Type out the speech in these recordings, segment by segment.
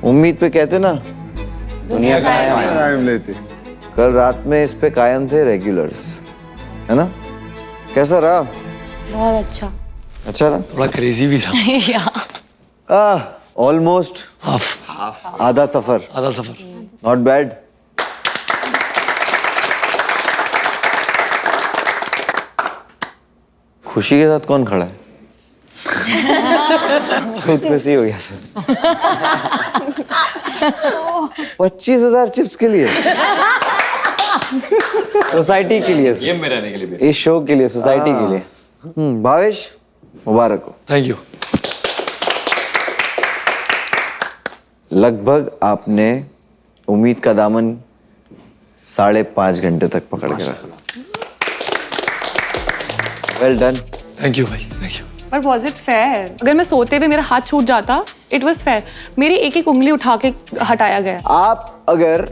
उम्मीद पे कहते ना दुनिया कायम लेते। कल रात में इस पे कायम थे रेगुलर्स, है ना? कैसा रहा? बहुत अच्छा। अच्छा रहा? थोड़ा क्रेजी भी था। ऑलमोस्ट हाफ आधा सफर। आधा सफर। Not bad. खुशी के साथ कौन खड़ा है? खुद खुशी हो गया। 25,000 चिप्स के लिए, सोसाइटी के लिए, ये में रहने के लिए, इस शो के लिए, सोसाइटी के लिए। भावेश, मुबारक हो। Thank you. लगभग आपने उम्मीद का दामन 5.5 घंटे तक पकड़ के रखा। Well done. थैंक यू भाई, thank you. But was it fair? अगर मैं सोते हुए मेरा हाथ छूट जाता, it was fair. मेरी एक एक उंगली उठा के हटाया गया। आप अगर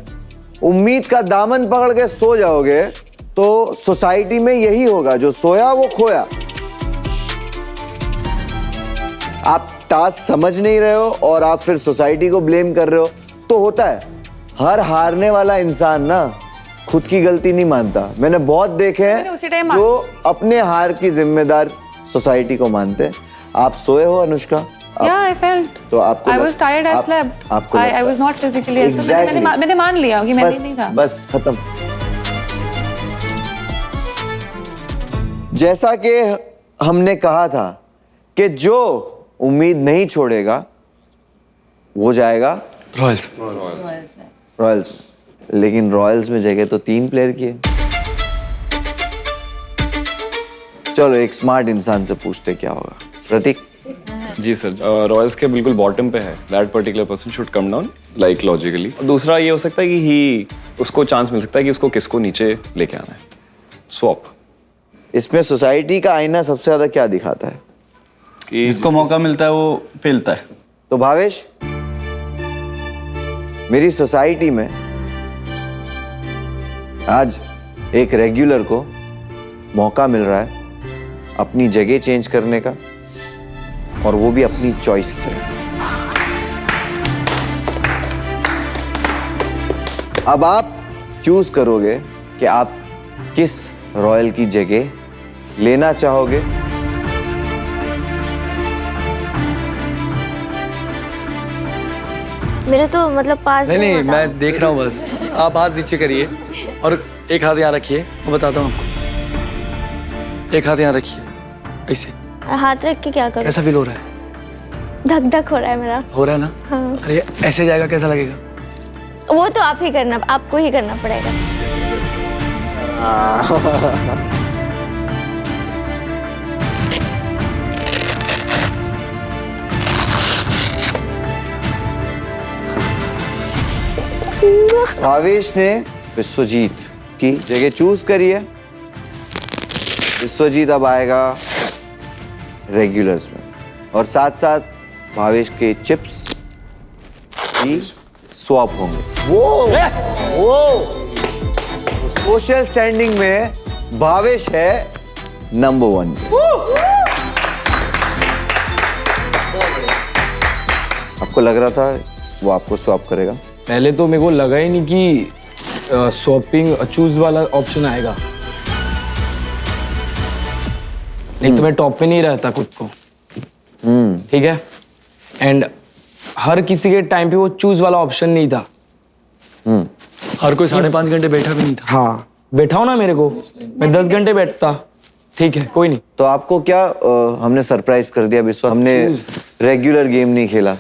उम्मीद का दामन पकड़ के सो जाओगे तो सोसाइटी में यही होगा, जो सोया वो खोया। आप टास्क समझ नहीं रहे हो और आप फिर सोसाइटी को ब्लेम कर रहे हो, तो होता है। हर हारने वाला इंसान ना खुद की गलती नहीं मानता। मैंने बहुत देखे हैं जो अपने हार की जिम्मेदार सोसाइटी को मानते हैं। आप सोए हो अनुष्का? Yeah, I felt. तो आपको I was tired. I slept. आपको I was not physically. Exactly. मैंने मान लिया कि मैंने नहीं था। बस खत्म। जैसा कि हमने कहा था कि जो उम्मीद नहीं छोड़ेगा वो जाएगा रॉयल्स। रॉयल्स में। लेकिन रॉयल्स में जगह तो 3 प्लेयर की है। चलो एक स्मार्ट इंसान से पूछते क्या होगा। प्रतीक। जी सर, रॉयल्स के बिल्कुल बॉटम पे है। That particular person should come down like logically. दूसरा ये हो सकता है कि उसको चांस मिल सकता है कि उसको किसको नीचे लेके आना है। स्वॉप। इसमें सोसाइटी का आईना सबसे ज्यादा क्या दिखाता है? कि जिसको मौका मिलता है वो पेलता है। तो भावेश, मेरी सोसाइटी में आज एक रेगुलर को मौका मिल रहा है अपनी जगह चेंज करने का, और वो भी अपनी चॉइस से। अब आप चूज करोगे कि आप किस रॉयल की जगह लेना चाहोगे। मेरे तो मतलब पास नहीं, मैं देख रहा हूँ बस। आप हाथ नीचे करिए और एक हाथ यहाँ रखिए। मैं बताता हूँ आपको। एक हाथ यहाँ रखिए, ऐसे। हाथ रख के क्या करूं? कैसा फील हो रहा है? धक धक हो रहा है मेरा। हो रहा है ना? हाँ। अरे ऐसे जाएगा, कैसा लगेगा? वो तो आपको ही करना पड़ेगा। भावेश ने विश्वजीत की जगह चूज करी है। विश्वजीत अब आएगा रेगुलर्स में, और साथ साथ भावेश के चिप्स भी स्वैप होंगे। सोशल स्टैंडिंग में भावेश है नंबर 1। आपको लग रहा था वो आपको स्वैप करेगा? पहले तो मेरे को लगा ही नहीं कि स्वैपिंग चूज वाला ऑप्शन आएगा। नहीं तो मैं टॉप पे नहीं रहता खुद को। ठीक है। एंड हर किसी के टाइम पे वो चूज वाला ऑप्शन नहीं था। हर कोई 5.5 घंटे बैठा भी नहीं था। हाँ, बैठाओ ना मेरे को, मैं 10 घंटे बैठता। ठीक है, कोई नहीं। तो आपको क्या हमने सरप्राइज कर दिया विश्व। हमने रेगुलर गेम नहीं खेला।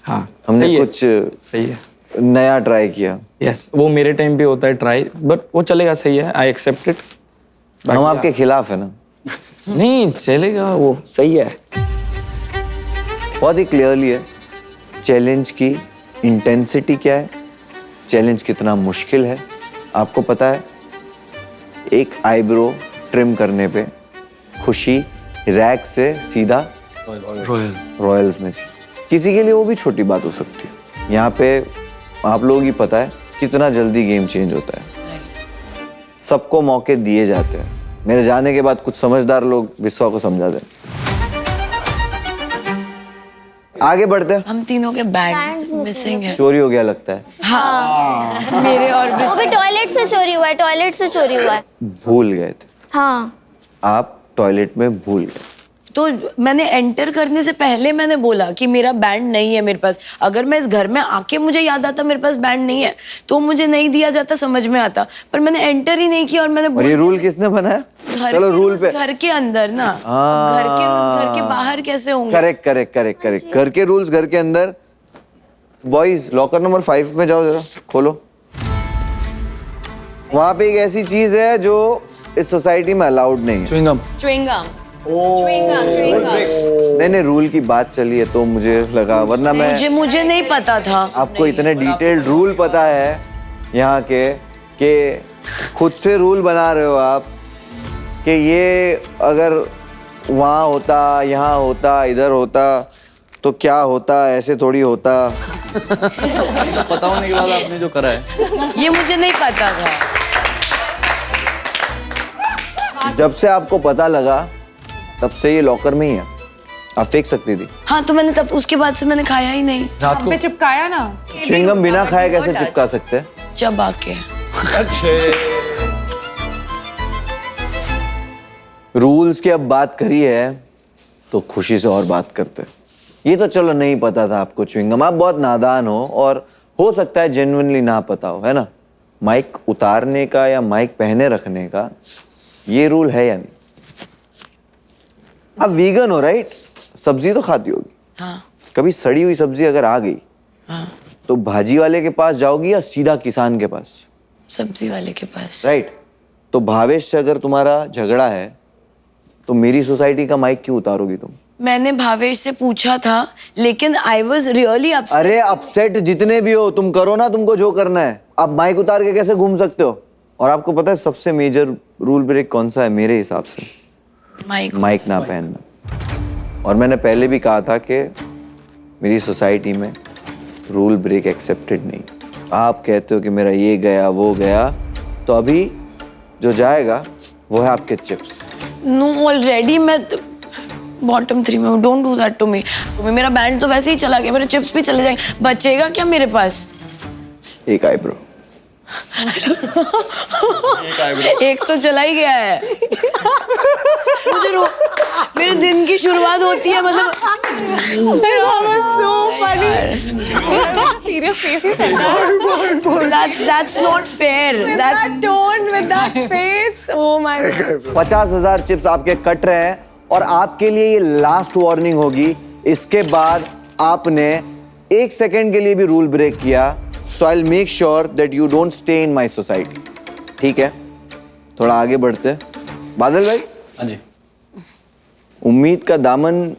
हाँ, हमने सही कुछ सही है, नया ट्राई किया। यस। वो मेरे टाइम पे होता है ट्राई, बट वो चलेगा, सही है, आई एक्सेप्ट इट। हम आपके खिलाफ है ना? नहीं चलेगा, वो सही है। बहुत ही क्लियरली है चैलेंज की इंटेंसिटी क्या है, चैलेंज कितना मुश्किल है। आपको पता है एक आईब्रो ट्रिम करने पे खुशी रैक से सीधा रॉयल्स में थी। किसी के लिए वो भी छोटी बात हो सकती है। यहाँ पे आप लोग ही पता है कितना जल्दी गेम चेंज होता है। सबको मौके दिए जाते हैं। मेरे जाने के बाद कुछ समझदार लोग विश्वा को समझा दें। आगे बढ़ते हैं। हम तीनों के बैंड्स Bands मिसिंग है। चोरी हो गया लगता है। हाँ मेरे और वो भी टॉयलेट से चोरी हुआ है, टॉयलेट से चोरी हुआ है। भूल गए थे हाँ आप, टॉयलेट में भूल गए। तो मैंने एंटर करने से पहले मैंने बोला कि मेरा बैंड नहीं है मेरे पास। अगर मैं इस घर में आके मुझे याद आता मेरे पास बैंड नहीं है तो मुझे नहीं दिया जाता, समझ में आता, पर मैंने एंटर ही नहीं किया और मैंने और ये रूल किसने बनाया? चलो रूल पे। घर के अंदर ना, घर के रूल्स घर के बाहर कैसे होंगे? Correct correct correct correct. घर के रूल्स घर के अंदर। बॉयज लॉकर नंबर 5 में जाओ, जरा खोलो। वहां पे एक ऐसी चीज है जो इस सोसाइटी में अलाउड नहीं है। च्युइंगम। नहीं रूल की बात चली है तो मुझे लगा, वरना मैं मुझे नहीं पता था। आपको इतने डिटेल्ड रूल पता है यहाँ के खुद से रूल बना रहे हो आप कि ये अगर वहाँ होता, यहाँ होता, इधर होता तो क्या होता, ऐसे थोड़ी होता। पता होने के बाद आपने जो करा है, ये मुझे नहीं पता था। जब से आपको पता लगा तब से ये लॉकर में ही है, आप फेंक सकती थी। हाँ तो मैंने तब उसके बाद से मैंने खाया ही नहीं। रात को पे चिपकाया ना। च्युइंगम बिना खाए कैसे चिपका सकते हैं? चबा के। रूल्स की अब बात करी है तो खुशी से और बात करते हैं। ये तो चलो नहीं पता था आपको च्युइंगम, आप बहुत नादान हो और हो सकता है जेन्युइनली ना पता हो, है ना? माइक उतारने का या माइक पहने रखने का ये रूल है या नहीं? आप वीगन हो राइट? सब्जी तो खाती होगी। हाँ। कभी सड़ी हुई सब्जी अगर आ गई हाँ। तो भाजी वाले के पास जाओगी या सीधा किसान के पास? सब्जी वाले के पास। राइट। तो भावेश से अगर तुम्हारा झगड़ा है तो मेरी सोसाइटी का माइक क्यों उतारोगी तुम? मैंने भावेश से पूछा था लेकिन आई वॉज रियली अपसेट। अरे अपसेट जितने भी हो तुम करो ना, तुमको जो करना है। आप माइक उतार के कैसे घूम सकते हो? और आपको पता है सबसे मेजर रूल ब्रेक कौन सा है मेरे हिसाब से? माइक ना पहनना। और मैंने पहले भी कहा था कि मेरी सोसाइटी में रूल ब्रेक एक्सेप्टेड नहीं। आप कहते हो कि मेरा ये गया वो गया, तो अभी जो जाएगा वो है आपके चिप्स। नो ऑलरेडी मैं बॉटम 3 में हूँ, don't do that to me. मेरा बैंड तो वैसे ही चला गया, मेरे चिप्स भी चले जाएंगे, बचेगा क्या मेरे पास? एक आईब्रो। एक तो चला ही गया है। मुझे मेरे दिन की शुरुआत होती है मतलब सीरियस फेस ही सेट है। that's not fair. That's tone with that face. Oh my God. 50,000 chips आपके कट रहे हैं और आपके लिए ये लास्ट वार्निंग होगी। इसके बाद आपने 1 सेकेंड के लिए भी रूल ब्रेक किया, so I'll make sure that you don't stay in my society. ठीक है, थोड़ा आगे बढ़ते हैं। बादल भाई। हाँ जी। उम्मीद का दामन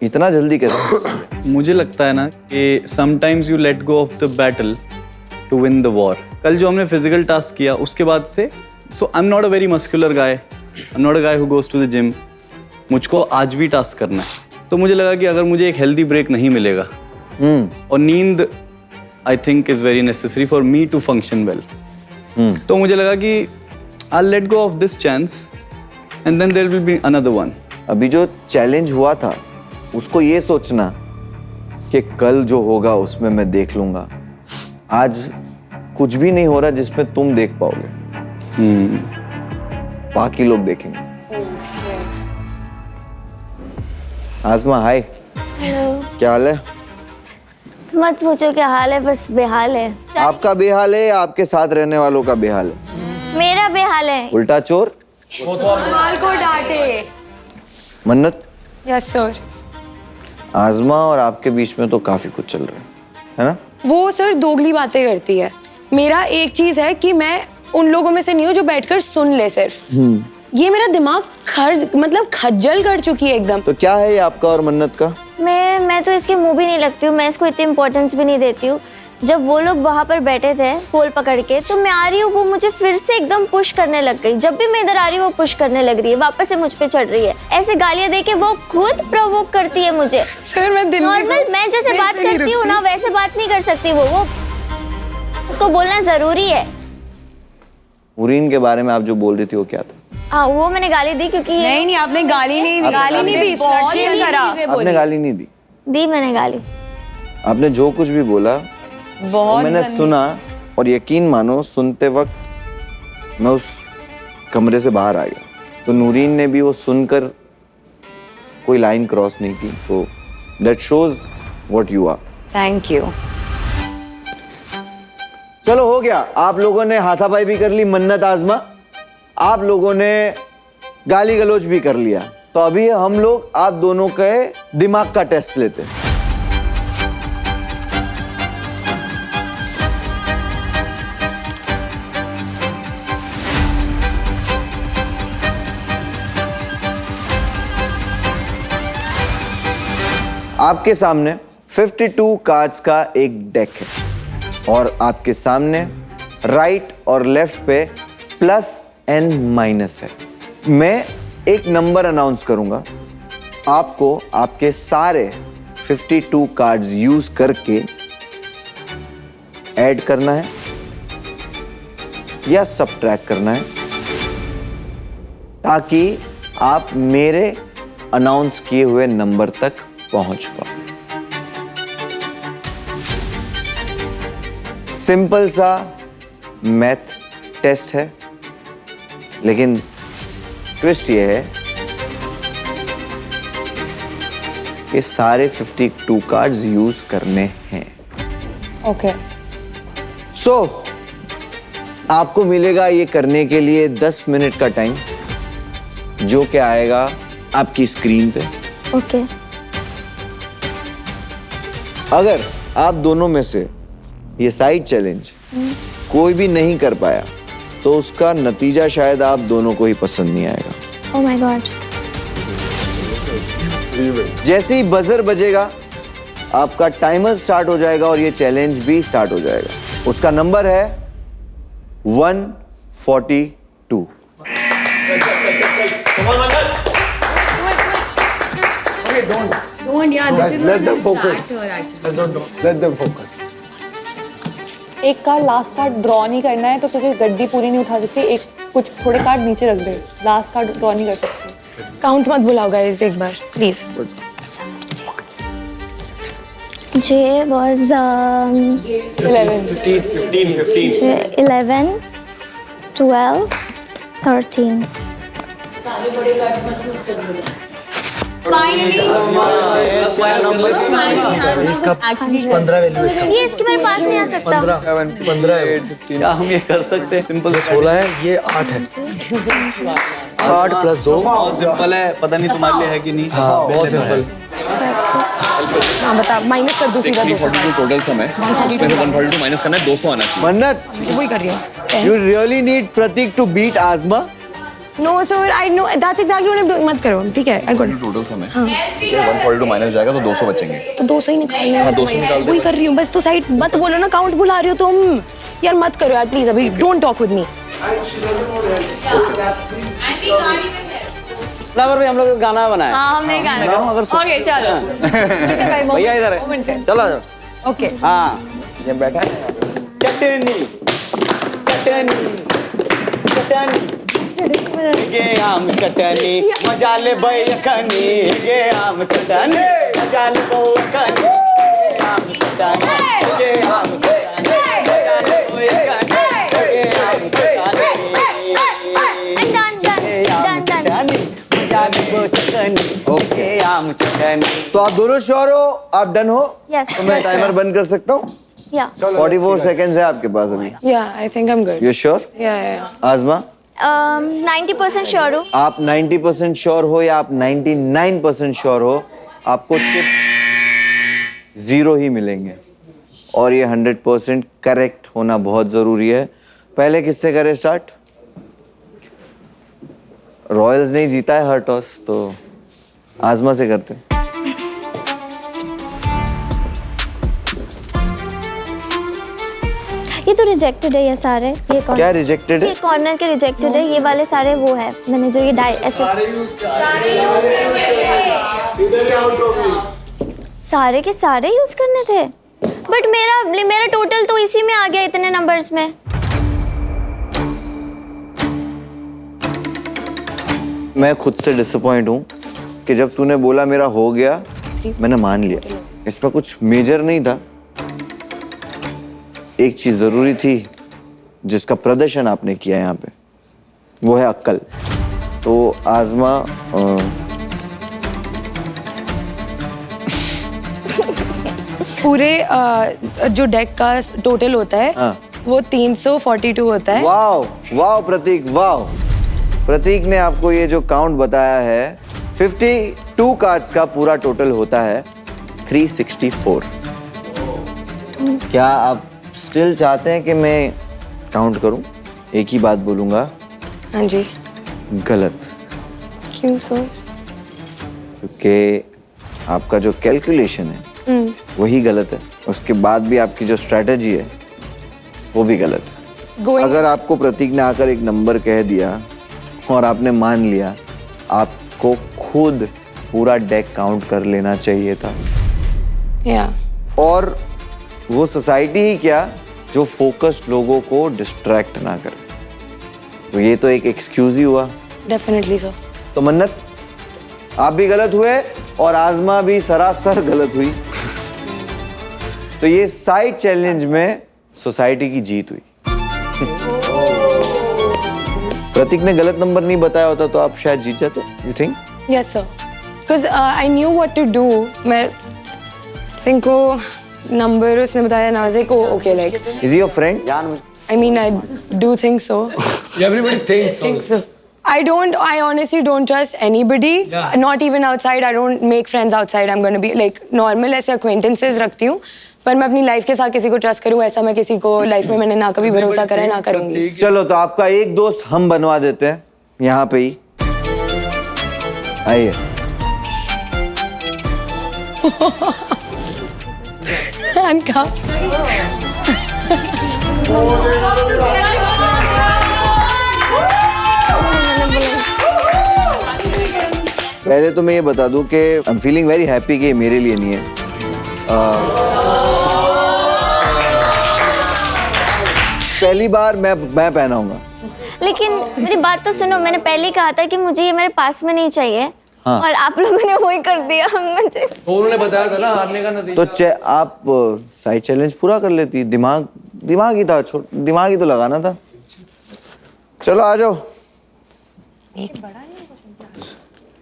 इतना जल्दी कैसे? मुझे लगता है ना कि sometimes you let go of the battle to win the war. कल जो हमने फिजिकल टास्क किया उसके बाद से, so I am not a very muscular guy, I am not a guy who goes to the gym. मुझको आज भी टास्क करना है, तो मुझे लगा कि अगर मुझे एक हेल्दी ब्रेक नहीं मिलेगा और नींद I think is very necessary for me to function well, तो मुझे लगा कि I let go of this chance and then there will be another one. अभी जो चैलेंज हुआ था उसको ये सोचना कि कल जो होगा उसमें मैं देख लूंगा। आज कुछ भी नहीं हो रहा जिसमें तुम देख पाओगे, बाकी लोग देखेंगे। आज़मा हाय, क्या हाल है? मत पूछो क्या हाल है, बस बेहाल है। आपका बेहाल है या आपके साथ रहने वालों का बेहाल है? मेरा बेहाल है। उल्टा चोर। माल को डांटे। मन्नत। Yes sir. आज़मा और आपके बीच में तो काफी कुछ चल रहा है ना? वो सर दोगली बातें करती है। मेरा एक चीज है कि मैं उन लोगों में से नहीं हूँ जो बैठकर सुन ले सिर्फ। ये मेरा दिमाग खज्जल कर चुकी है एकदम। तो क्या है ये आपका और मन्नत का? मैं तो इसके मुंह भी नहीं लगती हूँ, मैं इसको इतनी इम्पोर्टेंस भी नहीं देती हूँ। जब वो लोग वहाँ पर बैठे थे पोल पकड़ के, तो मैं आ रही हूँ, वो मुझे फिर से एकदम पुश करने लग गई। जब भी मैं इधर आ रही हूँ वो पुश करने लग रही है, वापस से मुझ पे चढ़ रही है। ऐसे गालियाँ दे के वो खुद प्रोवोक करती है मुझे। सर मैं दिल्ली नॉर्मल मैं जैसे बात करती हूँ ना वैसे बात नहीं कर सकती वो उसको बोलना जरूरी है। मुरीन के बारे में आप जो बोल रही थी वो क्या था? हाँ वो मैंने गाली दी क्योंकि नहीं आपने गाली नहीं दी। गाली नहीं दी। आपने गाली नहीं दी। दी मैंने गाली। आपने जो कुछ भी बोला बहुत मैंने गंदी। सुना, और यकीन मानो सुनते वक्त मैं उस कमरे से बाहर आ गया। तो नूरीन ने भी वो सुनकर कोई लाइन क्रॉस नहीं की। तो that shows what you are. Thank you. चलो हो गया, आप लोगों ने हाथापाई भी कर ली, मन्नत आजमा, आप लोगों ने गाली गलौज भी कर लिया। तो अभी हम लोग आप दोनों के दिमाग का टेस्ट लेते हैं। आपके सामने 52 कार्ड्स का एक डेक है और आपके सामने राइट और लेफ्ट पे प्लस एंड माइनस है। मैं एक नंबर अनाउंस करूंगा, आपको आपके सारे 52 कार्ड्स यूज करके ऐड करना है या सबट्रैक्ट करना है, ताकि आप मेरे अनाउंस किए हुए नंबर तक पहुंच पाओ। सिंपल सा मैथ टेस्ट है, लेकिन ट्विस्ट ये है कि सारे 52 कार्ड्स यूज करने हैं। ओके। सो आपको मिलेगा ये करने के लिए 10 मिनट का टाइम, जो कि आएगा आपकी स्क्रीन पे। ओके। अगर आप दोनों में से ये साइड चैलेंज कोई भी नहीं कर पाया तो उसका नतीजा शायद आप दोनों को ही पसंद नहीं आएगा। Oh my God. जैसे ही बजर बजेगा आपका टाइमर स्टार्ट हो जाएगा और ये चैलेंज भी स्टार्ट हो जाएगा। उसका नंबर है 142। एक कार्ड लास्ट कार्ड ड्रॉ नहीं करना है तो तुझे गड्डी पूरी नहीं उठा सकती, एक कुछ थोड़े कार्ड नीचे रख दे, लास्ट कार्ड ड्रॉ नहीं कर सकती। काउंट मत बुलाओ गाइस एक बार प्लीज। J was 11 11, 12, 13. ये इसके मेरे पास नहीं आ सकता। 15 क्या हम ये कर सकते हैं? सिंपल 16 है, ये 8 है। 8 प्लस 2। बहुत सिंपल है, पता नहीं तुम्हारे लिए है कि नहीं। हाँ, बहुत सिंपल। हाँ बता, माइनस कर दो सीधा 200। टोटल सम है, उसमें से 142 माइनस करना है, 200 आना चाहिए। मन्नत, वही कर रही हूँ। you really need Pratik to beat Azma? No sir, I know that's exactly what I'm doing. मत करो, ठीक है? I got it. Total sum है, 142 माइनस जाएगा तो 200 बचेंगे। तो 200 ही निकालने हैं। 200 निकाल दे। वही कर रही हूँ, बस तो साइड मत बोलो ना, काउंट बुला रही हो तुम। यार मत करो यार प्लीज, अभी don't talk with me. Flower भी हम लोग गाना बनाए। हाँ हमने गाना। ओके चलो। भैया इधर है, चलो आ जाओ। ओके। हाँ ये बैठा है। चटनी चटनी चटनी गे आम चटनी मजा ले बैकनी, गे आम चटनी मजा ले बैकनी, गे आम चटनी, गे आम चटनी मजा ले बैकनी, गे आम चटनी मजा ले बैकनी, गे आम चटनी। तो आप दोनों श्योर हो? आप डन हो? Yes. तो मैं टाइमर बंद कर सकता हूँ? Yeah. 44 सेकेंड्स है आपके पास अभी। Yeah, I think I'm good. You sure? Yeah. आजमा, 90% श्योर हूँ। आप 90% श्योर हो या आप 99% श्योर हो, आपको चिप्स 0 ही मिलेंगे और ये 100% करेक्ट होना बहुत जरूरी है। पहले किससे करें स्टार्ट? रॉयल्स नहीं जीता है हर टॉस, तो आजमा से करते हैं। ये तो रिजेक्टेड है ये सारे। ये क्या रिजेक्टेड ये है? कॉर्नर के रिजेक्टेड है, ये वाले सारे वो है। मैंने जो ये डाई ऐसे सारे के सारे यूज करने थे, बट मेरा टोटल तो इसी में आ गया, इतने नंबर्स में। मैं खुद से डिसअपॉइंट हूँ कि जब तूने बोला मेरा हो गया, मैंने मान लिया। इसमें कुछ मेजर नहीं था। एक चीज जरूरी थी जिसका प्रदर्शन आपने किया यहाँ पे, वो है अक्ल। तो आज़मा पूरे जो डेक का टोटल होता है हाँ। वो 342 होता है। वाओ वाओ प्रतीक, वाओ। प्रतीक ने आपको ये जो काउंट बताया है, 52 कार्ड्स का पूरा टोटल होता है 364। क्या आप स्टिल चाहते हैं कि मैं काउंट करूं? एक ही बात बोलूंगा, हाँ जी। गलत। क्यों सर? क्योंकि आपका जो कैलकुलेशन है वही गलत है, उसके बाद भी आपकी जो स्ट्रेटजी है वो भी गलत है। अगर आपको प्रतीक ने आकर एक नंबर कह दिया और आपने मान लिया, आपको खुद पूरा डेक काउंट कर लेना चाहिए था। या और वो सोसाइटी ही क्या जो फोकस्ड लोगों को डिस्ट्रैक्ट ना करे। तो ये तो एक एक्सक्यूज ही हुआ। Definitely sir. तो मन्नत, आप भी गलत हुए और आज़मा भी सरासर गलत हुई। तो ये साइड चैलेंज में सोसाइटी की जीत हुई। प्रतीक ने गलत नंबर नहीं बताया होता तो आप शायद जीत जाते। You think? Yes sir, because I knew what to do. मैं थिंक वो नंबर उसने बताया नाज़े को, okay like is he your friend? I mean, I do think so. Everybody thinks so. Think so. I honestly don't trust anybody. Yeah. Not even outside. I don't make friends outside. I'm going to be like normal ऐसे acquaintances रखती हूँ. पर मैं अपनी life के साथ किसी को ट्रस्ट करूँ, ऐसा मैं किसी को लाइफ में मैंने ना कभी भरोसा करा है, ना करूँगी। चलो तो आपका एक दोस्त हम बनवा देते हैं यहाँ पे ही। आइए। Handcuffs. पहले तो मैं ये बता दूं कि I am feeling very happy कि ये मेरे लिए नहीं है। पहली बार मैं पहनाऊंगा। लेकिन मेरी बात तो सुनो, मैंने पहले ही कहा था कि मुझे ये मेरे पास में नहीं चाहिए। हाँ। और आप लोगों ने वही कर दिया मुझे। उन्होंने बताया था ना हारने का नतीजा। तो आप साइड चैलेंज पूरा कर लेती। दिमाग ही था, दिमाग ही तो लगाना था। चलो आ जाओ।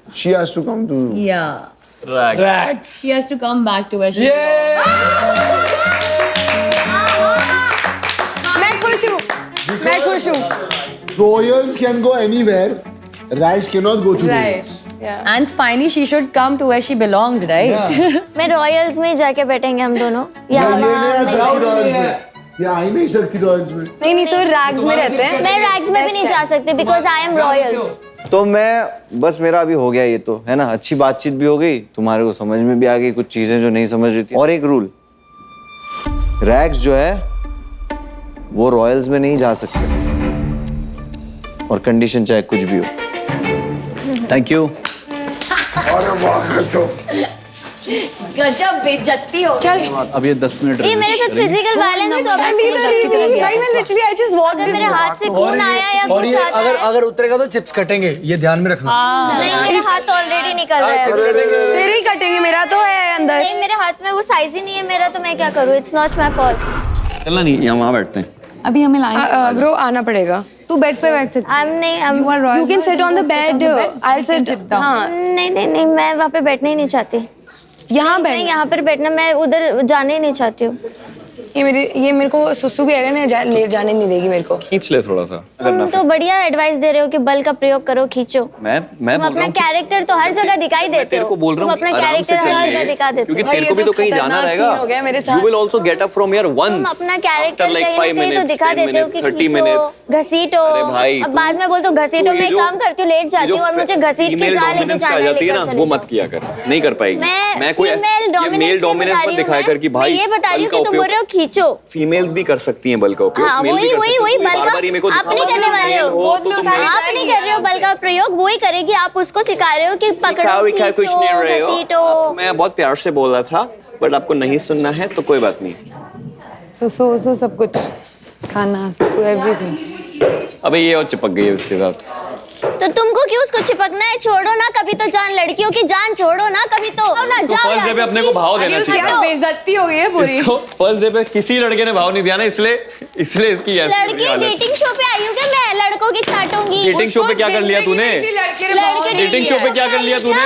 She has to come to. Yeah. Rags. She has to come back to where she मैं खुश हूँ। मैं खुश हूँ। Royals can go anywhere. Rags cannot go to Right. Royals. Yeah. And finally, she should come to where she belongs, right? मैं Royals में जाके बैठेंगे हम दोनों। ये यहाँ नहीं आ सकती Proud Royals नहीं में। है। ये आ ही नहीं सकती Royals में। नहीं सर, रैग्स में रहते हैं। मैं रैग्स में भी नहीं जा सकती बिकॉज आई एम रॉयल्स। तो मैं बस, मेरा अभी हो गया ये तो है ना। अच्छी बातचीत भी हो गई, तुम्हारे को समझ में भी आ गई कुछ चीजें जो नहीं समझ रही थी। और एक रूल, रैग्स जो है वो रॉयल्स में नहीं जा सकते, और कंडीशन चाहे कुछ भी हो। Thank you. गजब बेइज्जती हो। चल। अब ये 10 मिनट ये मेरे साथ फिजिकल वायलेंस तो अगर मेरे हाथ से खून आया या और कुछ ये आता है। अगर उतरेगा तो चिप्स कटेंगे, ये ध्यान में रखना। नहीं, मेरे हाथ ऑलरेडी निकल रहा है। तेरे ही कटेंगे, मेरा तो है अंदर। नहीं, मेरे हाथ में वो साइज ही नहीं है मेरा, तो मैं क्या करूँ? It's not my fault. चलना नहीं, यहाँ वहाँ बैठते हैं। अभी हमें लाइन ब्रो आना पड़ेगा। तू बेड पे बैठ सकती आई एम नहीं, You can sit on the bed. I'll sit. हाँ, नहीं, मैं वहाँ पे बैठना ही नहीं चाहती। यहाँ मैं बैठ। यहाँ पर बैठना, मैं उधर जाने ही नहीं चाहती हूँ। ये मेरे को सुसु भी आएगा ना, ले जाने नहीं देगी मेरे को। खींच ले थोड़ा सा। तुम तो बढ़िया एडवाइस दे रहे हो कि बल का प्रयोग करो, खींचो। मैं तुम बोल रहा अपना हूँ कि कैरेक्टर तो हर जगह दिखाई देते तेरे हो। को बोल रहा तुम हूँ अपना आराम से कैरेक्टर हर चलिए, जगह दिखा देते क्योंकि हो। तेरे को भी तो कहीं जाना रहेगा। हो गया मेरे साथ। You will also get up from here once. तुम अपना कैरेक्टर After like 5 कहीं तो minutes, दिखा 10 देते हो minutes, कि 30 minutes. खींचो, घसीटो। अरे भाई, अब बाद में बोलते हो घसीटो, मैं एक काम करती हूँ, लेट जाती हूँ और मुझे घसीट के जहाँ लेके जाना है जाती है लेकर ना, चले वो जाओ। मत किया कर, नहीं कर पाएगी। मैं कोई फीमेल मेल डोमिनेंस मत दिखाया कर कि भाई ये बता रही हूँ बल कि का तुम बोल रहे हो खींचो। फीमेल्स भी कर सकती हैं बल का उपयोग। हाँ, मेल भी कर सकते हैं। वही तुम बल बार-बार ये मेरे को का आप नहीं दिखाओ करने कि वाले हो। मेल तो तुम आप नहीं कर रहे हो बल का प्रयोग, वही करेगी। आप उसको सिखा रहे हो कि पकड़ो, सिखाओ कुछ नहीं रहे खींचो, हो। घसीटो। मैं बहुत प्यार से बोल रहा था, बट आपको नहीं सुनना है तो कोई बात नहीं। सो सब कुछ खाना, सो एवरीथिंग। अबे ये और चिपक गई है उसके साथ। तो तुमको क्यों उसको चिपकना है? छोड़ो ना कभी तो जान, लड़कियों की जान छोड़ो ना कभी तो। ना इसको जाओ फर्स्ट डे पे अपने को भाव देना चाहिए। बेइज्जती हो गई है पूरी। इसको फर्स्ट डे पे किसी लड़के ने भाव नहीं दिया ना, इसलिए इसकी ऐसी लड़की हालत। डेटिंग शो पे आई हूँ कि मैं लड़कों की छाटूंगी? डेटिंग शो पे क्या कर लिया तूने? डेटिंग शो पे क्या कर लिया तूने?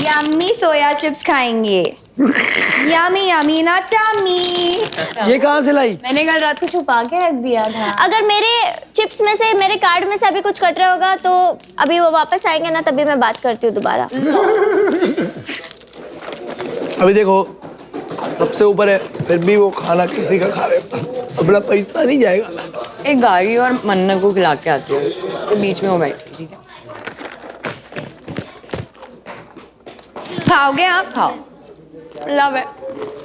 यम्मी सोया चिप्स खाएंगे। यम्मी यम्मी ना चामी। ये कहाँ से लाई? मैंने कल रात को छुपा के रख दिया था। अगर मेरे चिप्स में से, मेरे कार्ड में से अभी कुछ कट रहा होगा तो अभी वो वापस आएंगे ना, तभी मैं बात करती हूँ दोबारा। अभी देखो सबसे ऊपर है, फिर भी वो खाना किसी का खा रहे हो, अपना पैसा नहीं जाएगा। एक गाड़ी और मन्नत को खिला के आती हूँ, तो बीच में वो बैठी, ठीक है? खाओगे आप? खाओ। लव है।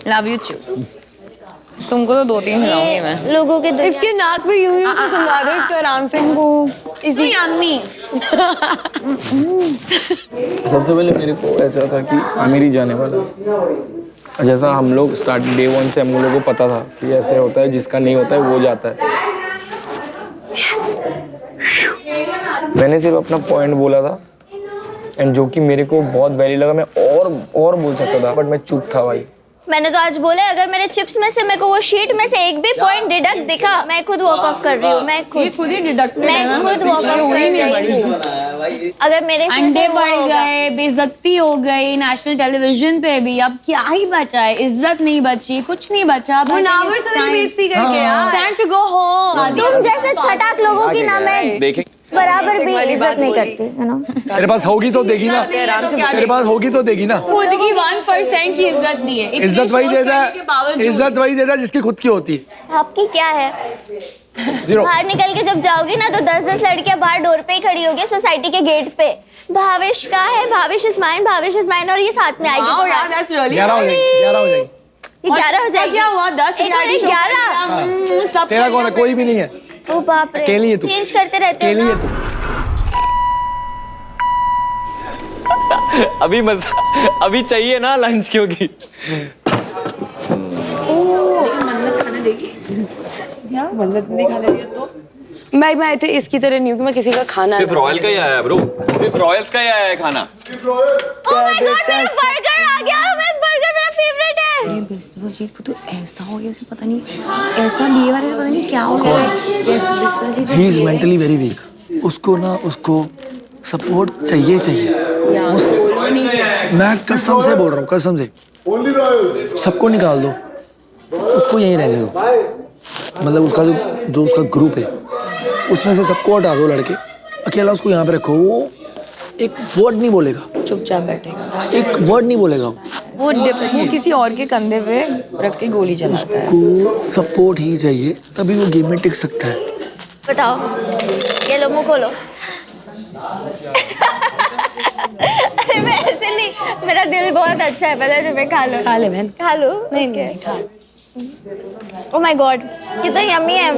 Love you too. तुमको तो 2-3 खिलाऊंगी मैं। लोगों के दुनिया- इसके नाक पे यूं यूं तो सुंगा दो इसको आराम से। इसी यम्मी। सबसे पहले मेरे को ऐसा था कि आमिर ही जाने वाला है। जैसा हम लोग स्टार्ट डे 1 से हम लोगों को पता था कि ऐसे होता है, जिसका नहीं होता है वो जाता है। मैंने सिर्फ अपना पॉइंट बोला था एंड जो कि मेरे को बहुत वैलिड लगा। मैं और बोल सकता था बट मैं चुप था भाई। मैंने तो आज बोला अगर मेरे चिप्स में से मेरे को वो शीट में से एक भी पॉइंट डिडक्ट दिखा, मैं खुद वॉक ऑफ कर रही हूँ। मैं खुद ही डिडक्ट मैं खुद वॉक ऑफ कर रही हूँ। अगर मेरे इसमें अंडे से वो बढ़ होगा- गए, बेइज्जती हो गई नेशनल टेलीविजन पे भी। अब क्या ही बचा है? इज्जत नहीं बची, कुछ नहीं बचा। मुनावर से मेरी बेइज्जती करके यार। Time to go home. तुम जैसे छटाक लोगों की ना मैं देखें बराबर भी इज्जत नहीं करती, है ना? तेरे पास होगी तो देगी ना, तेरे पास होगी तो देगी ना। खुद की 1% की इज्जत नहीं है। इतने इज्जत वही shows देता करने के बावजूद। है, इज्जत वही देता है जिसकी खुद की होती है। आपकी क्या है? जीरो। बाहर निकल के जब जाओगी ना तो 10-10 लड़कियां बाहर डोर पे ही खड़ी होगी सोसाइटी के गेट पे। भाविश का है, Bhavish is mine, Bhavish is mine, और ये साथ में आएगी। Wow, yeah, that's really 11 हो जाएगी, 11 हो जाएगी। 11 हो जाएगी। क्या हुआ? 10 reality show 11 सब तेरा कौन है? कोई भी नहीं है। ओ बाप रे, अकेली है तू। चेंज करते रहते हो अकेली है ना। तू। अभी मजा, अभी चाहिए ना लंच क्योंकि मैं थे इसकी तरह नहीं हूँ कि मैं किसी का खाना सिर्फ रॉयल का ही आया है ब्रो, सिर्फ रॉयल्स का ही आया है खाना। Oh my God, मेरा बर्गर आ गया। मैं बर्गर मेरा फेवरेट है। तो ऐसा हो गया, उसे पता नहीं ऐसा लिए वाले से पता नहीं क्या हो गया है। He is mentally very weak. उसको ना, उसको सपोर्ट चाहिए मैं कसम से बोल रहा हूँ, कसम से। सबको निकाल दो, उसको यहीं रहने दो। मतलब उसका जो उसका ग्रुप है उसमें से सबको हटा दो लड़के, अकेला उसको यहाँ पे रखो। वो एक वर्ड नहीं बोलेगा, चुपचाप बैठेगा, एक वर्ड नहीं बोलेगा। वो किसी और के कंधे पे रख के गोली चलाता है। को सपोर्ट ही चाहिए, तभी वो गेम में टिक सकता है। बताओ, ये लो मुंह खोलो। अरे मैं ऐसे नहीं, मेरा दिल बहुत अच्छा है, पता है तुम्हें? खा लो, खा ले बहन। खा लो। नहीं खा। ओह माय गॉड, कितना यम्मी है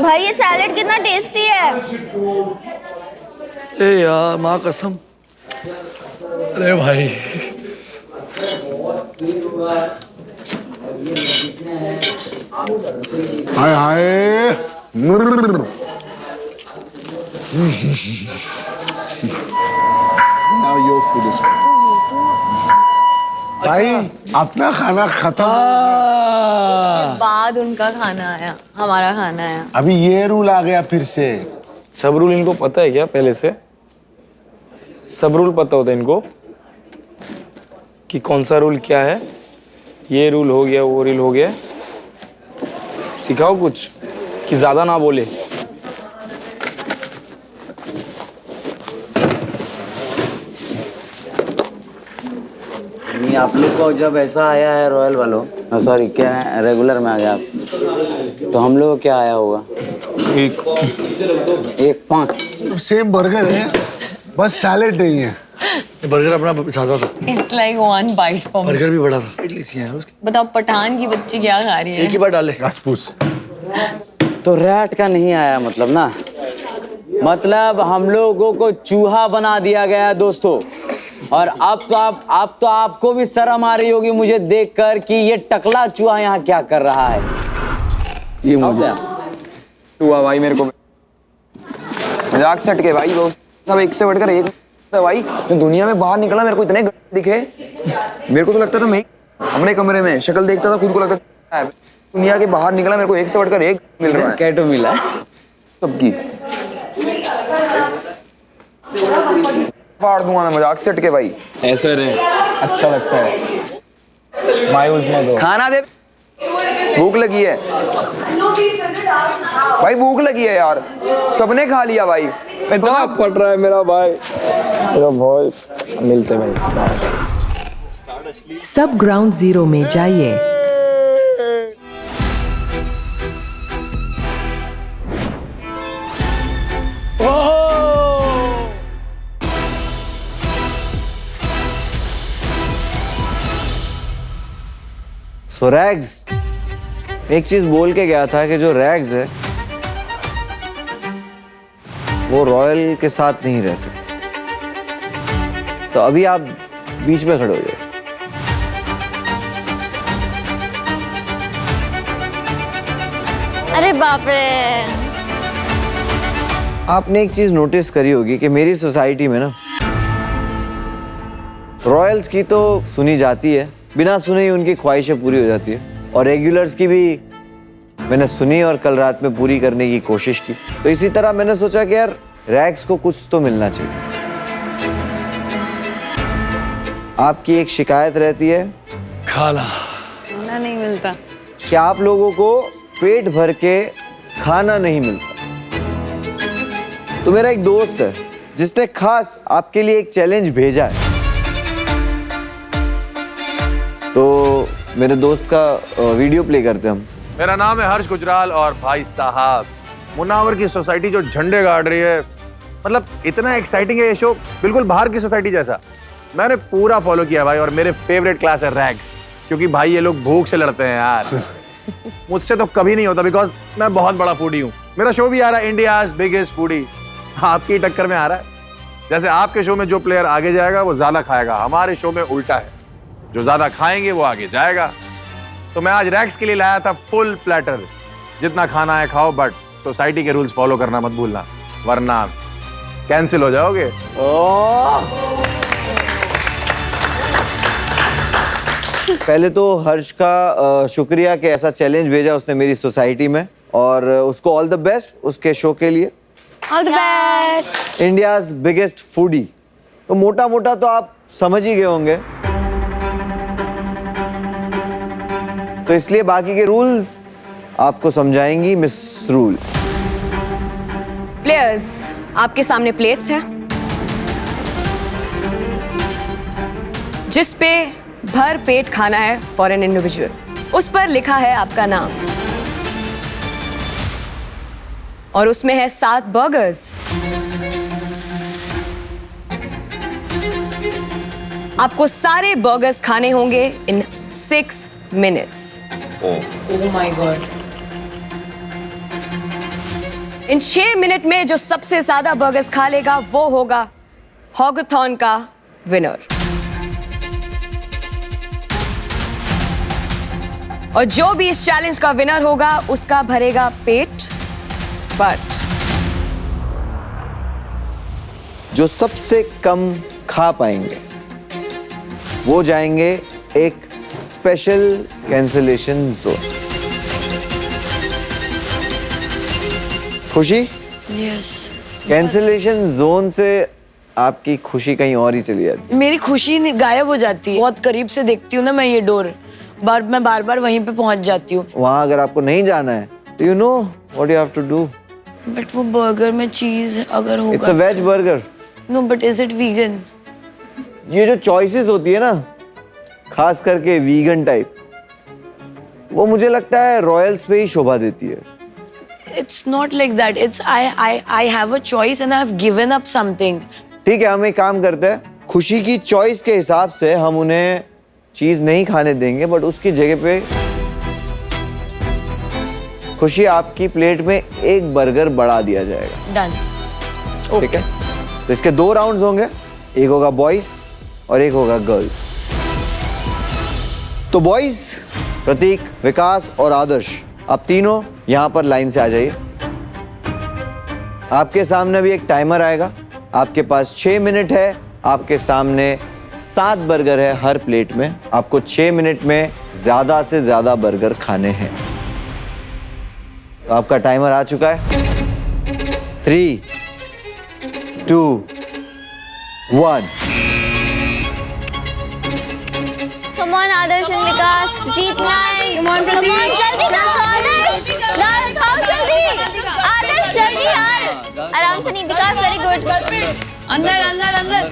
भाई। ये सैलेड कितना टेस्टी है। ए यार माँ कसम। अरे भाई हाय हाय Now your food is ready. भाई अपना खाना खत्म। बाद उनका खाना आया, हमारा खाना आया। अभी ये रूल आ गया फिर से। सब रूल इनको पता है क्या पहले से? सब रूल पता होता है इनको कि कौन सा रूल क्या है। ये रूल हो गया, वो रूल हो गया। सिखाओ कुछ कि ज्यादा ना बोले। आप लोग को जब ऐसा आया है रॉयल वालों, सॉरी क्या है, रेगुलर में आ गया आप, तो हम लोग को क्या आया होगा? एक 5 सेम बर्गर है, बस सैलेड नहीं है। बर्गर अपना साजा था, It's like one bite for me. Burger भी बड़ा था। इडली सी है उसकी। बताओ पठान की बच्ची क्या खा रही है? एक ही बार डाले। घासपूस। तो रैट का नहीं आया मतलब ना, मतलब हम लोगों को चूहा बना दिया गया है दोस्तों। और अब तो आपको भी शर्म आ रही होगी मुझे देखकर कि ये टकला चूहा यहाँ क्या कर रहा है। ये मुझे हुआ भाई मेरे को, मजाक से हटके भाई, वो सब एक से बढ़कर एक भाई। तो दुनिया में बाहर निकला मेरे को इतने दिखे, मेरे को तो लगता था मैं अपने कमरे में शक्ल देखता था, खुद को लगता था दुनिया के बाहर निकला मेरे को एक से बढ़कर एक मिल रहा है। कैटो मिला सबकी फाड़ दूंगा मैं, मजाक से हटके भाई। ऐसे रहे, अच्छा लगता है, मायूस मत हो। खाना दे, भूख लगी है भाई, भूख लगी है यार, सबने खा लिया भाई। इतना पट रहा है मेरा भाई, मेरा भाई। मिलते भाई। सब ग्राउंड जीरो में जाइए। सो रैग्स एक चीज बोल के गया था कि जो रैग्स है वो रॉयल के साथ नहीं रह सकते, तो अभी आप बीच में खड़े हो जाओ। अरे बाप रे। आपने एक चीज नोटिस करी होगी कि मेरी सोसाइटी में ना रॉयल्स की तो सुनी जाती है, बिना सुने ही उनकी ख्वाहिशें पूरी हो जाती है, और रेगुलर्स की भी मैंने सुनी और कल रात में पूरी करने की कोशिश की। तो इसी तरह मैंने सोचा कि यार रैग्स को कुछ तो मिलना चाहिए। आपकी एक शिकायत रहती है, खाना नहीं मिलता। कि आप लोगों को पेट भर के खाना नहीं मिलता। तो मेरा एक दोस्त है जिसने खास आपके लिए एक चैलेंज भेजा है, तो मेरे दोस्त का वीडियो प्ले करते हैं हम। मेरा नाम है हर्ष गुजराल और भाई साहब मुनावर की सोसाइटी जो झंडे गाड़ रही है, मतलब इतना एक्साइटिंग है ये शो, बिल्कुल बाहर की सोसाइटी जैसा। मैंने पूरा फॉलो किया भाई, और मेरे फेवरेट क्लास है रैग्स, क्योंकि भाई ये लोग भूख से लड़ते हैं यार। मुझसे तो कभी नहीं होता, बिकॉज मैं बहुत बड़ा फूडी हूँ। मेरा शो भी आ रहा है इंडियाज बिगेस्ट फूडी, आपकी टक्कर में आ रहा है। जैसे आपके शो में जो प्लेयर आगे जाएगा वो ज्यादा खाएगा, हमारे शो में उल्टा है, जो ज्यादा खाएंगे वो आगे जाएगा। तो मैं आज रैग्स के लिए लाया था फुल प्लेटर, जितना खाना है खाओ, बट सोसाइटी के रूल्स फॉलो करना मत भूलना, वरना कैंसिल हो जाओगे। पहले तो हर्ष का शुक्रिया कि ऐसा चैलेंज भेजा उसने मेरी सोसाइटी में, और उसको ऑल द बेस्ट उसके शो के लिए। All the best. India's biggest foodie, तो मोटा मोटा तो आप समझ ही गए होंगे, तो इसलिए बाकी के रूल्स आपको समझाएंगी मिस रूल। प्लेयर्स, आपके सामने प्लेट्स हैं जिस पे भर पेट खाना है फॉर एन इंडिविजुअल। उस पर लिखा है आपका नाम और उसमें है 7 बर्गर्स। आपको सारे बर्गर्स खाने होंगे इन 6 minutes. Oh my God. In 6 minute में जो सबसे ज्यादा बर्गर्स खा लेगा वो होगा हॉगथॉन का विनर, और जो भी इस चैलेंज का विनर होगा उसका भरेगा पेट। बट जो सबसे कम खा पाएंगे वो जाएंगे एक स्पेशल कैंसलेशन जोन। खुशी? यस। कैंसलेशन जोन से आपकी खुशी कहीं और ही चली जाती है। मेरी खुशी गायब हो जाती है, बहुत करीब से देखती हूँ ना मैं ये डोर, मैं बार बार वहीं पे पहुंच जाती हूँ। वहां अगर आपको नहीं जाना है तो you know what you have to do. But वो बर्गर में चीज अगर होगा। It's a veg burger. No but is it vegan? ये जो चॉइसेस होती है ना, खास करके वीगन टाइप, वो मुझे लगता है रॉयल्स पे ही शोभा देती है। It's not like that. It's I have a choice and I have given up something. ठीक है, हम एक काम करते हैं, खुशी की चॉइस के हिसाब से हम उन्हें चीज नहीं खाने देंगे, बट उसकी जगह पे खुशी आपकी प्लेट में एक बर्गर बढ़ा दिया जाएगा। Done. ठीक है, तो इसके 2 राउंड्स होंगे, एक होगा बॉयज और एक होगा गर्ल्स। तो बॉयज प्रतीक, विकास और आदर्श, आप तीनों यहाँ पर लाइन से आ जाइए। आपके सामने भी एक टाइमर आएगा। आपके पास 6 मिनट है। आपके सामने 7 बर्गर है हर प्लेट में। आपको 6 मिनट में ज़्यादा से ज़्यादा बर्गर खाने हैं। तो आपका टाइमर आ चुका है। 3, 2, 1। कम ऑन आदर्श एंड विकास, जीतना है। कम ऑन जल्दी खाओ आदर्श, दाल खाओ जल्दी। आदर्श जल्दी यार, आराम से नहीं। विकास वेरी गुड। अंदर अंदर अंदर।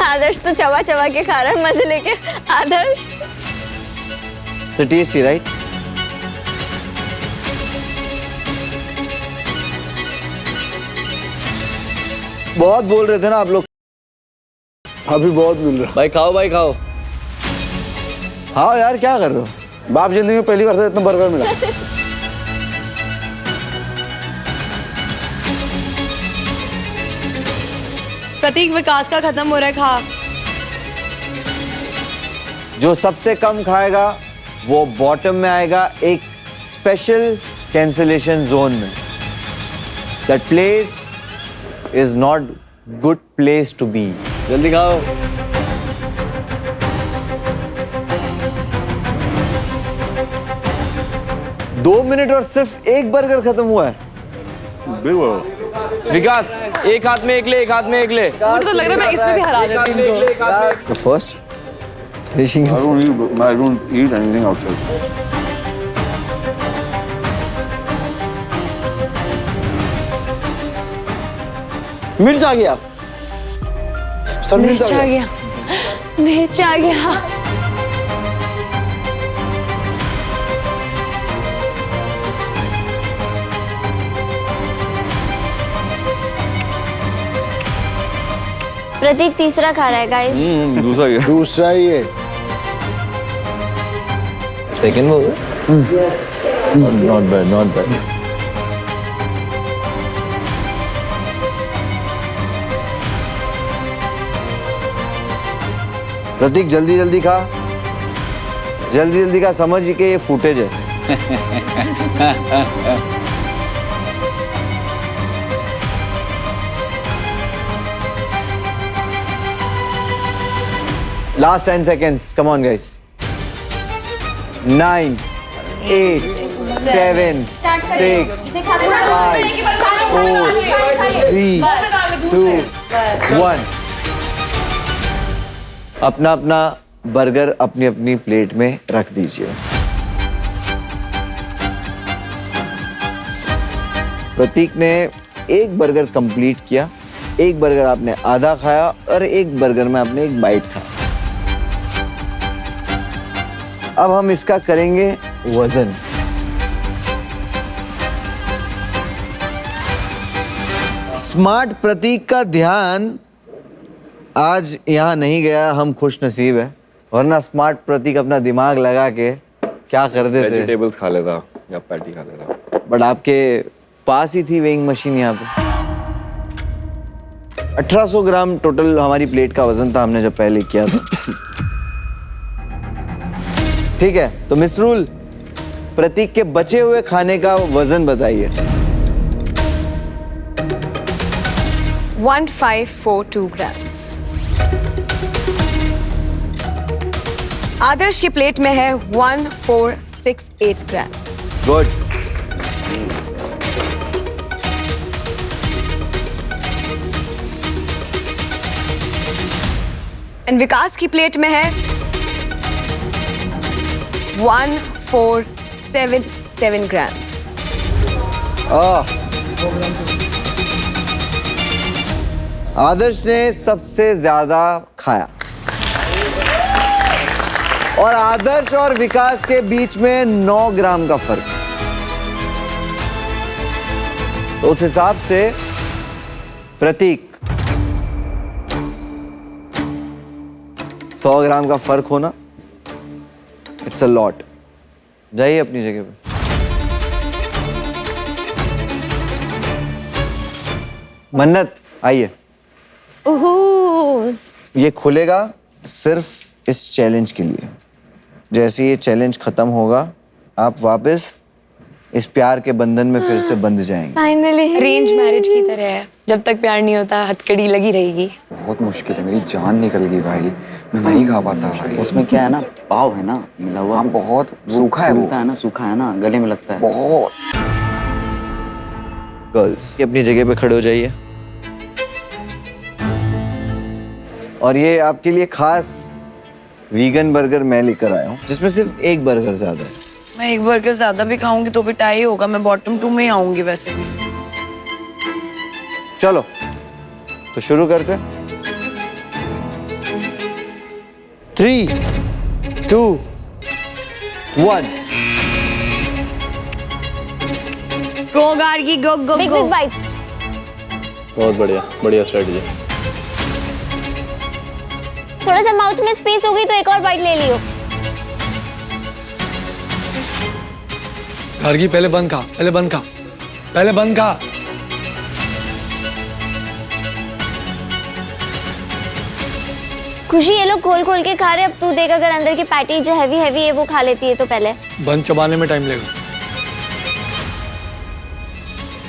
आदर्श तो चबा चबा के खा रहा है मजे लेके। आदर्श So tasty, right? बहुत बोल रहे थे ना आप लोग। अभी बहुत मिल रहा। भाई खाओ, भाई खाओ। हाँ यार, क्या कर रहे हो? बाप जिंदगी में पहली बार से इतना बर्गर मिला। प्रतीक, विकास का खत्म हो रहा है, खा। जो सबसे कम खाएगा वो बॉटम में आएगा, एक स्पेशल कैंसिलेशन जोन में। That place is not good place to be. जल्दी खाओ। दो मिनट और सिर्फ एक बर्गर खत्म हुआ है। विकास, एक हाथ में एक ले, एक हाथ में एक ले। मुझे तो लग रहा है मैं इसमें भी हरा देती हूँ इनको। The first finishing. I don't eat anything outside. मिर्च आ गया। मिर्च आ गया, मिर्च आ गया। प्रतीक तीसरा खा रहा है गाइस। दूसरा क्या? दूसरा ही है। सेकंड हो गया। Not bad, not bad. Prateek जल्दी जल्दी खा, जल्दी जल्दी खा। समझ के ये फुटेज है। Last 10 seconds. Come on, guys. 9, 8, 7, 6, 5, 4, 3, 2, 1. अपना अपना बर्गर अपनी अपनी प्लेट में रख दीजिए। प्रतीक ने एक बर्गर कंप्लीट किया, एक बर्गर आपने आधा खाया और एक बर्गर में आपने एक बाइट खाया। अब हम इसका करेंगे वजन। स्मार्ट प्रतीक का ध्यान आज यहाँ नहीं गया, हम खुश नसीब है, वरना स्मार्ट प्रतीक अपना दिमाग लगा के क्या कर देते। वेजिटेबल्स खा लेता या पैटी खा लेता। बट आपके पास ही थी वेइंग मशीन यहाँ पे। 1800 ग्राम टोटल हमारी प्लेट का वजन था, हमने जब पहले किया था। ठीक है, तो मिस रूल, प्रतीक के बचे हुए खाने का वजन बताइए। 1542 ग्राम्स। आदर्श की प्लेट में है 1468 ग्राम्स। गुड। एंड विकास की प्लेट में है 1477 ग्राम्स। आदर्श ने सबसे ज्यादा खाया और आदर्श और विकास के बीच में 9 ग्राम का फर्क। तो उस हिसाब से प्रतीक 100 ग्राम का फर्क होना, इट्स अ लॉट। जाइए अपनी जगह पे। मन्नत आइए। ये खुलेगा सिर्फ इस चैलेंज के लिए। जैसे ये चैलेंज खत्म होगा, आप वापस इस प्यार के बंधन में फिर से बंध जाएंगे। फाइनली अरेंज मैरिज की तरह है, जब तक प्यार नहीं होता हथकड़ी लगी रहेगी। बहुत मुश्किल है, मेरी जान निकल गई भाई, मैं नहीं खा पाता भाई। उसमें क्या है ना, पाव है ना मिला हुआ। हाँ बहुत सूखा है वो। मिलता है ना, सूखा है ना, गले में लगता है बहुत। गर्ल्स अपनी जगह पे खड़े हो जाइए। और ये आपके लिए खास वीगन बर्गर मैं लेकर आया हूँ, जिसमें सिर्फ एक बर्गर ज्यादा है। मैं एक बर्गर ज्यादा भी खाऊंगी तो भी टाई होगा, मैं बॉटम 2 में ही आऊंगी वैसे भी। चलो तो शुरू करते। 3, 2, 1। Go Gargi go go big go. Big bites. बहुत बढ़िया, बढ़िया स्ट्रेटजी। थोड़ा सा माउथ में स्पेस हो गई तो एक और बाइट ले लियो। गार्गी पहले बंद खा, पहले बंद खा, पहले बंद खा। खुशी ये लोग खोल खोल के खा रहे, अब तू देख अगर अंदर की पैटी जो हैवी हैवी है वो खा लेती है तो पहले। बंद चबाने में टाइम लगेगा।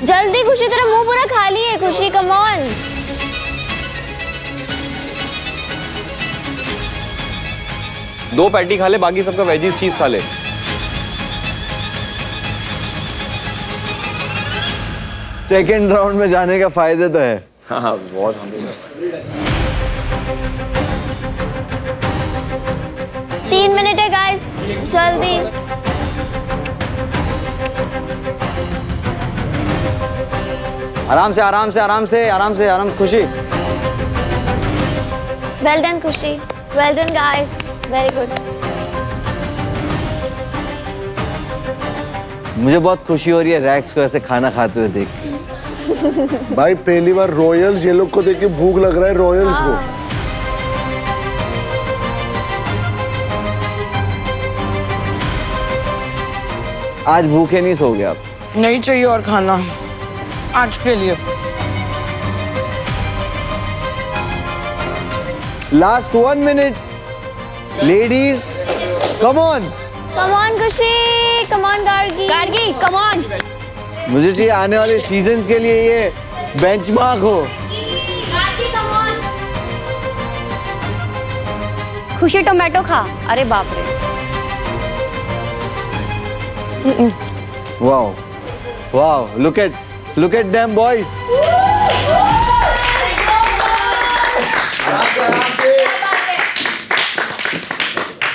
जल्दी खुशी, तेरा मुंह पूरा खाली है खुशी, कम ऑन। दो पैटी खा ले, बाकी सबका वेजीज चीज खा ले। सेकेंड राउंड में जाने का फायदा तो है। हाँ बहुत। 3 मिनट है गाइस, जल्दी। आराम से आराम से आराम से आराम से आराम से। खुशी वेल डन खुशी, well done guys, very good. मुझे बहुत खुशी हो रही है रैक्स को ऐसे खाना खाते हुए देख के। भाई पहली बार रॉयल्स ये लोग को देख के भूख लग रहा है, रॉयल्स को। आज भूखे नहीं सो गए आप? नहीं चाहिए और खाना आज के लिए। Last 1 minute ladies, come on. Come on Khushi, come on Gargi. Gargi come on. मुझे चाहिए आने वाले सीजन्स के लिए ये बेंचमार्क हो। खुशी टोमेटो खा। अरे बाप रे। Wow wow, look at them boys.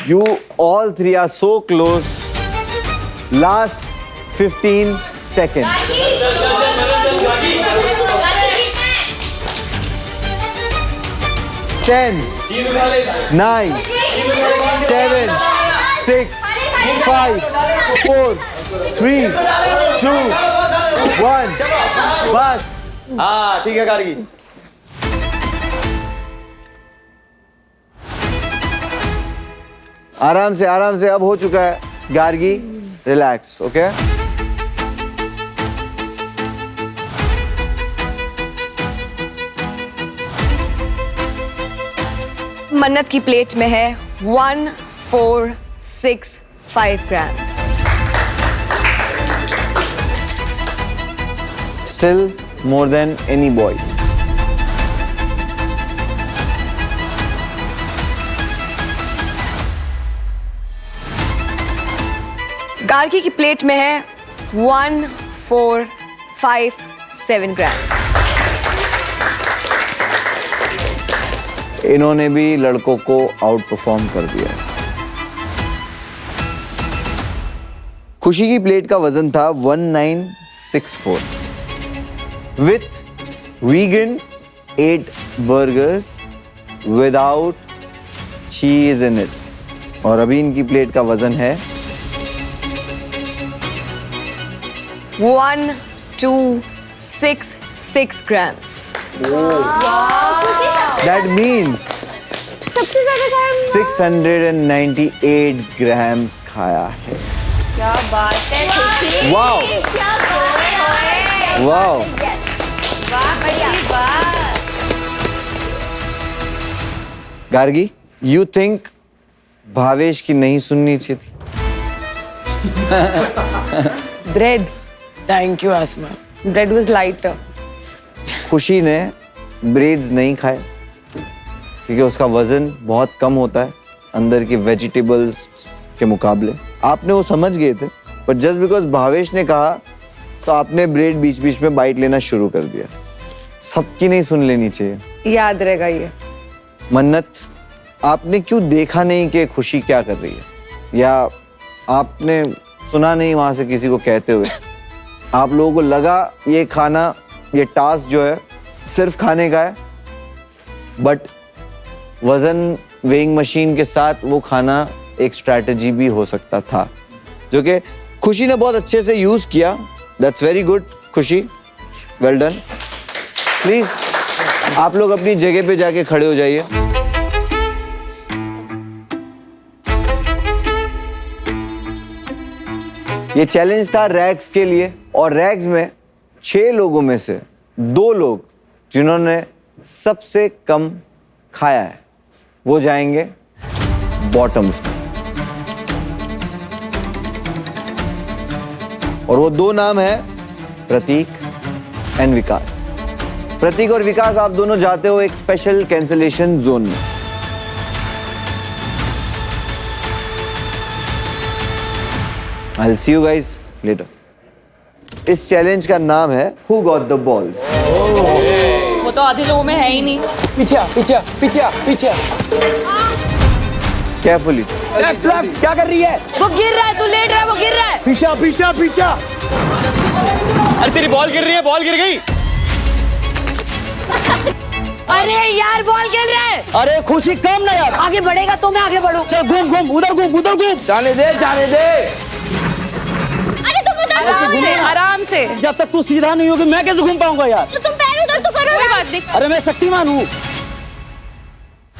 You all three are so close. Last 15 seconds. 10, 9, 7, 6, 5, 4, 3, 2, 1. बस। हाँ ठीक है गार्गी। आराम से अब हो चुका है। Gargi relax, okay? मन्नत की प्लेट में है 1465 grams. Still more than any boy. Gargi की प्लेट में है 1457 ग्राम्स। इन्होंने भी लड़कों को आउट परफॉर्म कर दिया। खुशी की प्लेट का वजन था 1964 विथ वीगन 8 बर्गर्स विदाउट चीज इन इट, और अभी इनकी प्लेट का वजन है 1266 ग्राम्स। दैट मीन्स सबसे ज्यादा खाया 698 ग्राम्स खाया है। क्या बात है खुशी। वाओ क्या बात है। वाओ, वाह बढ़िया बात। गार्गी, यू थिंक भावेश की नहीं सुननी चाहिए थी? Bread thank you Asma. Bread was lighter. खुशी ने ब्रेड्स नहीं खाए क्योंकि उसका वजन बहुत कम होता है अंदर की वेजिटेबल्स के मुकाबले। आपने वो समझ गए थे, पर जस्ट बिकॉज भावेश ने कहा तो आपने ब्रेड बीच बीच में बाइट लेना शुरू कर दिया। सबकी नहीं सुन लेनी चाहिए। याद रहेगा ये। मन्नत, आपने क्यों देखा नहीं कि खुशी क्या कर रही है, या आपने सुना नहीं वहां से किसी को कहते हुए? आप लोगों को लगा ये खाना, ये टास्क जो है सिर्फ खाने का है, बट वजन वेइंग मशीन के साथ वो खाना एक स्ट्रैटेजी भी हो सकता था, जो कि खुशी ने बहुत अच्छे से यूज किया। दैट्स वेरी गुड खुशी, वेल डन। प्लीज आप लोग अपनी जगह पे जाके खड़े हो जाइए। ये चैलेंज था रैग्स के लिए, और रैग्स में 6 लोगों में से 2 लोग जिन्होंने सबसे कम खाया है वो जाएंगे बॉटम्स में, और वो 2 नाम है प्रतीक एंड विकास। प्रतीक और विकास, आप दोनों जाते हो एक स्पेशल कैंसलेशन जोन में। I'll see you guys later. इस चैलेंज का नाम है Who Got the Balls। वो तो आधे लोगों में है ही नहीं। पीछे। Carefully। क्या कर रही है? वो गिर रहा है, तू लेट रहा है, वो गिर रहा है। पीछा। अरे तेरी बॉल गिर रही है, बॉल गिर गई। अरे यार बॉल खेल रहा है। अरे खुशी कम ना यार। आगे बढ़ेगा तो मैं आगे बढ़ूं। चल घूम, उधर घूम। जाने दे। अरे तुम उधर जाओ आराम से। जब तक तू सीधा नहीं होगी मैं कैसे घूम पाऊंगा यार? तो तुम पैर उधर तो करो। कोई बात नहीं। अरे मैं शक्तिमान हूँ।